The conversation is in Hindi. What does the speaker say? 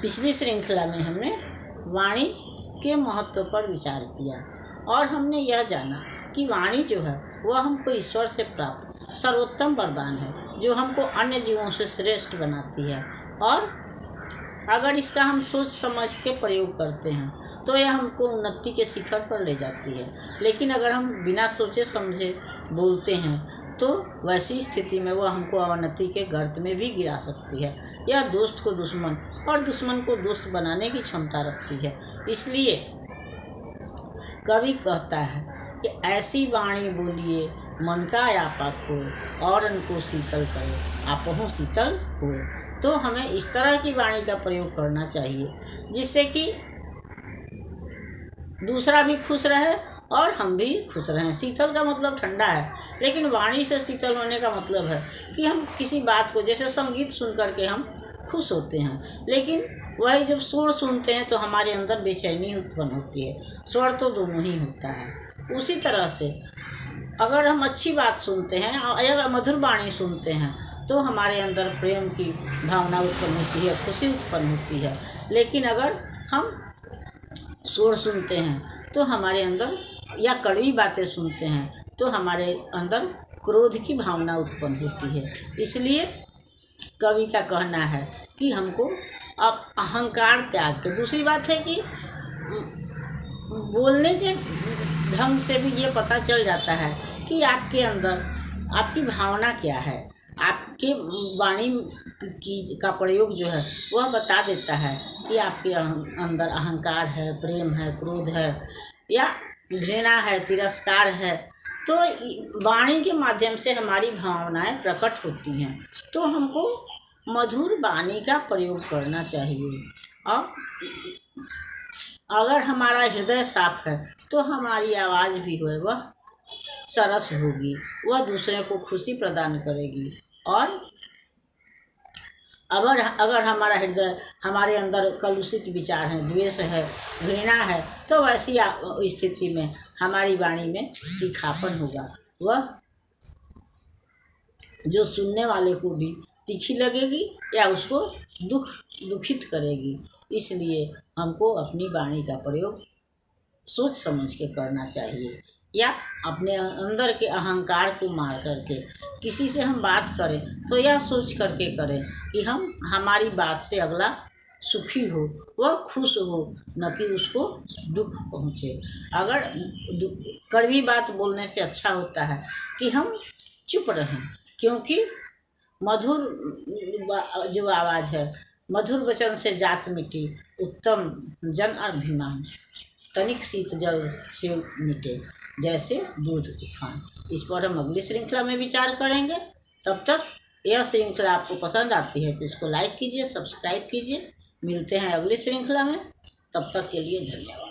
पिछली श्रृंखला में हमने वाणी के महत्व पर विचार किया और हमने यह जाना कि वाणी जो है वह हमको ईश्वर से प्राप्त सर्वोत्तम वरदान है जो हमको अन्य जीवों से श्रेष्ठ बनाती है। और अगर इसका हम सोच समझ के प्रयोग करते हैं तो यह हमको उन्नति के शिखर पर ले जाती है। लेकिन अगर हम बिना सोचे समझे बोलते हैं तो वैसी स्थिति में वह हमको अवनति के गर्त में भी गिरा सकती है। यह दोस्त को दुश्मन और दुश्मन को दोस्त बनाने की क्षमता रखती है। इसलिए कवि कहता है कि ऐसी वाणी बोलिए मन का आपा खोए और उनको शीतल करे आपहु शीतल हुए। तो हमें इस तरह की वाणी का प्रयोग करना चाहिए जिससे कि दूसरा भी खुश रहे और हम भी खुश रहें। शीतल का मतलब ठंडा है, लेकिन वाणी से शीतल होने का मतलब है कि हम किसी बात को, जैसे संगीत सुन करके हम खुश होते हैं, लेकिन वही जब शोर सुनते हैं तो हमारे अंदर बेचैनी उत्पन्न होती है। स्वर तो दोनों ही होता है। उसी तरह से अगर हम अच्छी बात सुनते हैं या मधुर वाणी सुनते हैं तो हमारे अंदर प्रेम की भावना उत्पन्न होती है, खुशी उत्पन्न होती है। लेकिन अगर हम शोर सुनते हैं तो हमारे अंदर, या कड़वी बातें सुनते हैं तो हमारे अंदर क्रोध की भावना उत्पन्न होती है। इसलिए कवि का कहना है कि हमको अब अहंकार त्याग के, दूसरी बात है कि बोलने के ढंग से भी ये पता चल जाता है कि आपके अंदर आपकी भावना क्या है। आपके वाणी की का प्रयोग जो है वह बता देता है कि आपके अंदर अहंकार है, प्रेम है, क्रोध है या घृणा है, तिरस्कार है। तो वाणी के माध्यम से हमारी भावनाएं प्रकट होती हैं। तो हमको मधुर वाणी का प्रयोग करना चाहिए। और अगर हमारा हृदय साफ है तो हमारी आवाज़ भी हो वह सरस होगी, वह दूसरे को खुशी प्रदान करेगी। और अगर हमारा हृदय, हमारे अंदर कलुषित विचार हैं, द्वेष है, घृणा है, तो वैसी स्थिति में हमारी वाणी में तीखापन होगा, वह जो सुनने वाले को भी तीखी लगेगी या उसको दुखित करेगी। इसलिए हमको अपनी वाणी का प्रयोग सोच समझ के करना चाहिए, या अपने अंदर के अहंकार को मार करके किसी से हम बात करें तो यह सोच करके करें कि हमारी बात से अगला सुखी हो, वह खुश हो, न कि उसको दुख पहुँचे। अगर कड़वी बात बोलने से अच्छा होता है कि हम चुप रहें, क्योंकि मधुर जो आवाज़ है, मधुर वचन से जात मिटी उत्तम जन अभिमान, तनिक शीत जल से मिटे जैसे दूध तूफान। इस पर हम अगली श्रृंखला में विचार करेंगे। तब तक यह श्रृंखला आपको पसंद आती है तो इसको लाइक कीजिए, सब्सक्राइब कीजिए। मिलते हैं अगली श्रृंखला में, तब तक के लिए धन्यवाद।